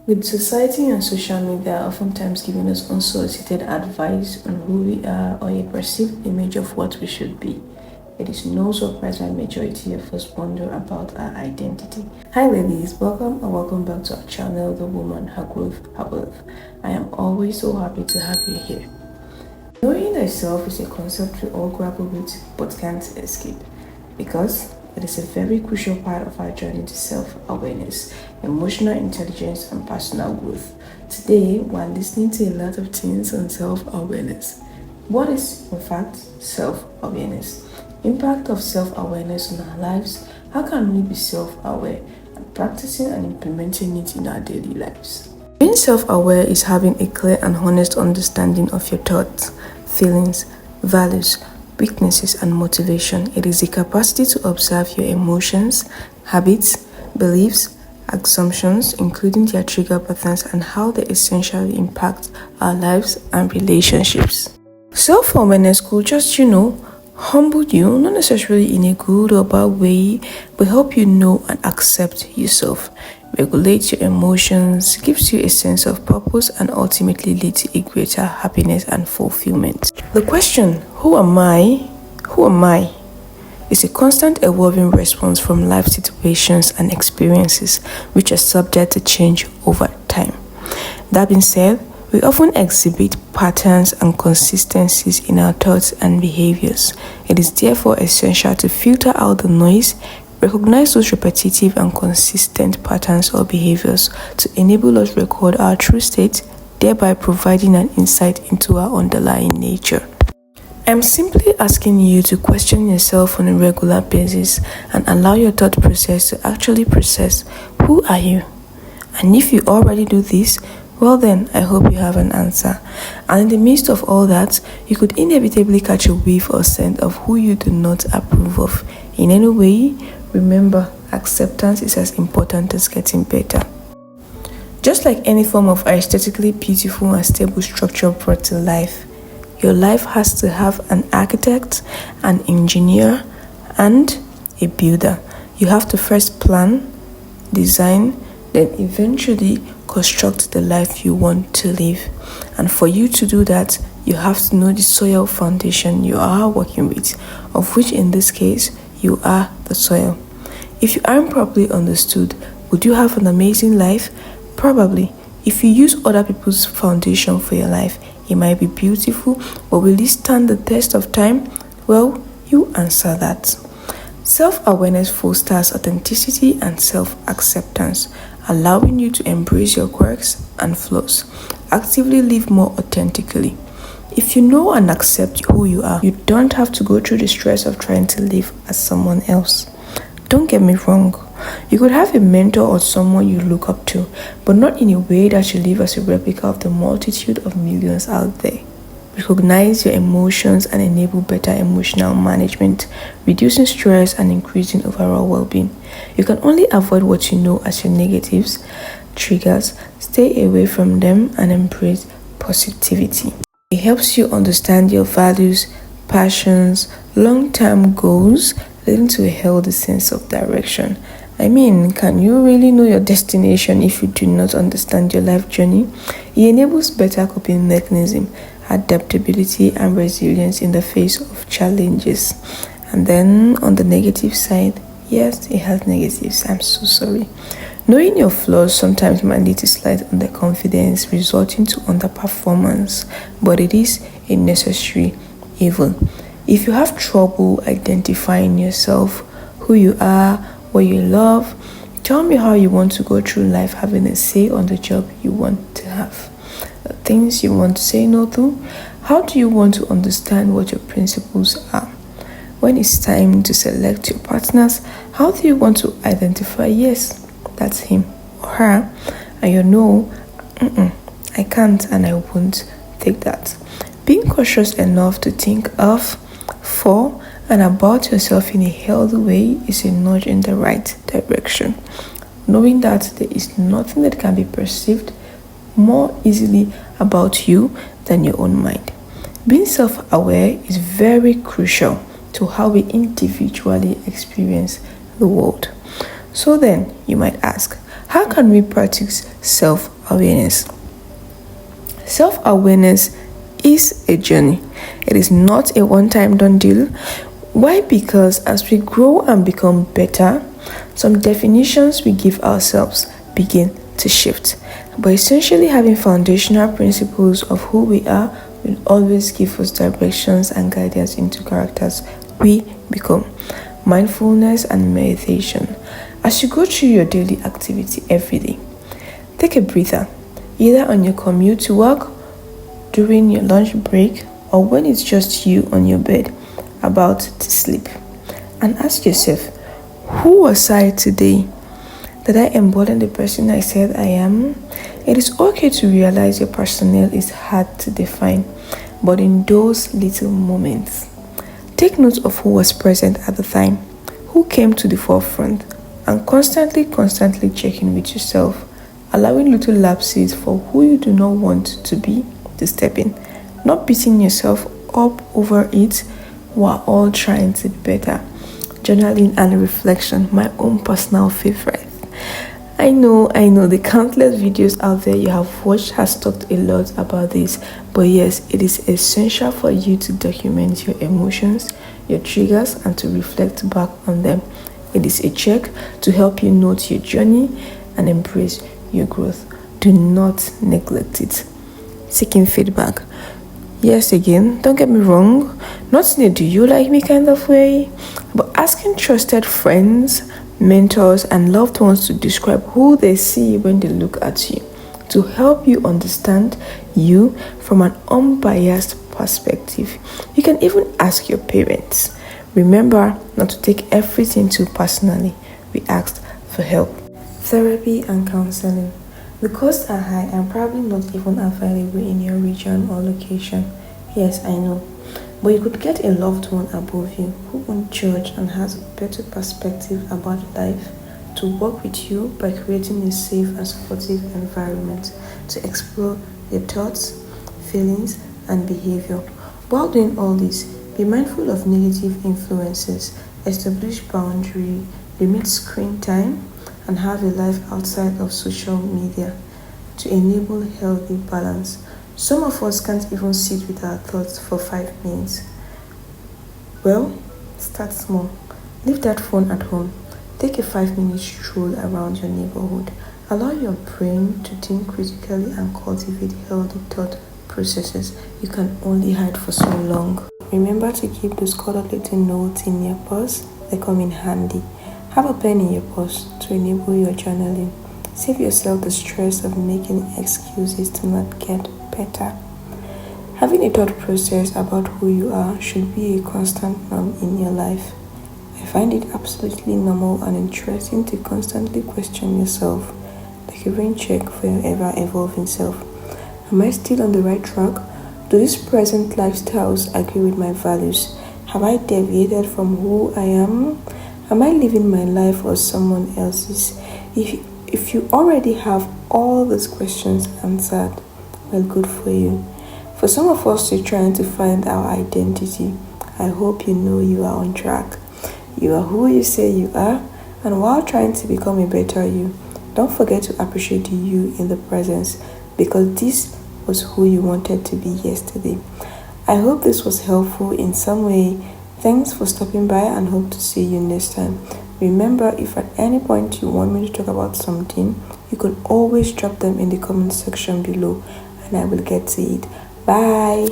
With society and social media oftentimes giving us unsolicited advice on who we are or a perceived image of what we should be, it is no surprise why majority of us wonder about our identity. Hi ladies, welcome and welcome back to our channel, The Woman, Her Growth, Her Wealth. I am always so happy to have you here. Knowing thyself is a concept we all grapple with but can't escape because it is a very crucial part of our journey to self-awareness, emotional intelligence, and personal growth. Today, we're listening to a lot of things on self-awareness. What is, in fact, self-awareness? Impact of self-awareness on our lives. How can we be self-aware and practicing and implementing it in our daily lives? Being self-aware is having a clear and honest understanding of your thoughts, feelings, values, weaknesses, and motivation. It is the capacity to observe your emotions, habits, beliefs, assumptions, including their trigger patterns and how they essentially impact our lives and relationships. Self-awareness could just, humble you, not necessarily in a good or bad way, but help you know and accept yourself, regulates your emotions, gives you a sense of purpose, and ultimately leads to a greater happiness and fulfillment. The question, who am I? Who am I? Is a constant evolving response from life situations and experiences which are subject to change over time. That being said, we often exhibit patterns and consistencies in our thoughts and behaviors. It is therefore essential to filter out the noise, recognize those repetitive and consistent patterns or behaviors to enable us record our true state, thereby providing an insight into our underlying nature. I'm simply asking you to question yourself on a regular basis and allow your thought process to actually process who are you. And if you already do this, well then, I hope you have an answer. And in the midst of all that, you could inevitably catch a whiff or scent of who you do not approve of. In any way, remember, acceptance is as important as getting better. Just like any form of aesthetically beautiful and stable structure brought to life, your life has to have an architect, an engineer, and a builder. You have to first plan, design, then eventually construct the life you want to live. And for you to do that, you have to know the soil foundation you are working with, of which in this case, you are the soil. If you aren't properly understood, would you have an amazing life? Probably. If you use other people's foundation for your life, it might be beautiful, but will it stand the test of time? Well, you answer that. Self-awareness fosters authenticity and self-acceptance, allowing you to embrace your quirks and flaws, actively live more authentically. If you know and accept who you are, you don't have to go through the stress of trying to live as someone else. Don't get me wrong. You could have a mentor or someone you look up to, but not in a way that you live as a replica of the multitude of millions out there. Recognize your emotions and enable better emotional management, reducing stress and increasing overall well-being. You can only avoid what you know as your negatives, triggers, stay away from them, and embrace positivity. It helps you understand your values, passions, long-term goals, leading to a healthy sense of direction. I mean, can you really know your destination if you do not understand your life journey? It enables better coping mechanism, adaptability, and resilience in the face of challenges. And then on the negative side, yes, it has negatives. I'm so sorry. Knowing your flaws sometimes might lead to slight underconfidence, resulting to underperformance, but it is a necessary evil. If you have trouble identifying yourself, who you are, what you love, tell me how you want to go through life having a say on the job you want to have, the things you want to say no to. How do you want to understand what your principles are? When it's time to select your partners, how do you want to identify, yes, that's him or her, and you know, I can't and I won't take that. Being cautious enough to think of, for, and about yourself in a healthy way is a nudge in the right direction. Knowing that there is nothing that can be perceived more easily about you than your own mind. Being self-aware is very crucial to how we individually experience the world. So then, you might ask, How can we practice self-awareness? Self-awareness is a journey. It is not a one-time done deal. Why? Because as we grow and become better, some definitions we give ourselves begin to shift. But essentially, having foundational principles of who we are will always give us directions and guidance into characters we become. Mindfulness and meditation. As you go through your daily activity every day, take a breather, either on your commute to work, during your lunch break, or when it's just you on your bed about to sleep. And ask yourself, who was I today? Did I embody the person I said I am? It is okay to realize your personnel is hard to define, but in those little moments, take note of who was present at the time, who came to the forefront, and constantly check in with yourself, allowing little lapses for who you do not want to be to step in, not beating yourself up over it. We're all trying to be better. Journaling and reflection, my own personal favorite. I know the countless videos out there you have watched has talked a lot about this, but yes, it is essential for you to document your emotions, your triggers, and to reflect back on them. It is a check to help you note your journey and embrace your growth. Do not neglect it. Seeking feedback. Yes, again, don't get me wrong, not in a do you like me kind of way, but asking trusted friends, mentors, and loved ones to describe who they see when they look at you, to help you understand you from an unbiased perspective. You can even ask your parents. Remember not to take everything too personally. We asked for help. Therapy and counseling. The costs are high and probably not even available in your region or location. Yes, I know. But you could get a loved one above you who won't judge and has a better perspective about life to work with you by creating a safe and supportive environment to explore your thoughts, feelings, and behavior. While doing all this, be mindful of negative influences, establish boundaries, limit screen time, and have a life outside of social media to enable healthy balance. Some of us can't even sit with our thoughts for 5 minutes. Well, start small. Leave that phone at home. Take a 5-minute stroll around your neighborhood. Allow your brain to think critically and cultivate healthy thought processes. You can only hide for so long. Remember to keep those colored little notes in your purse. They come in handy. Have a pen in your purse to enable your journaling. Save yourself the stress of making excuses to not get better. Having a thought process about who you are should be a constant norm in your life. I find it absolutely normal and interesting to constantly question yourself, like a rain check for your ever-evolving self. Am I still on the right track? Do these present lifestyles agree with my values? Have I deviated from who I am? Am I living my life or someone else's? If you already have all these questions answered, well, good for you. For some of us who are trying to find our identity, I hope you know you are on track. You are who you say you are, and while trying to become a better you, don't forget to appreciate you in the presence, because this was who you wanted to be yesterday. I hope this was helpful in some way. Thanks for stopping by and hope to see you next time. Remember, if at any point you want me to talk about something, you can always drop them in the comment section below and I will get to it. Bye.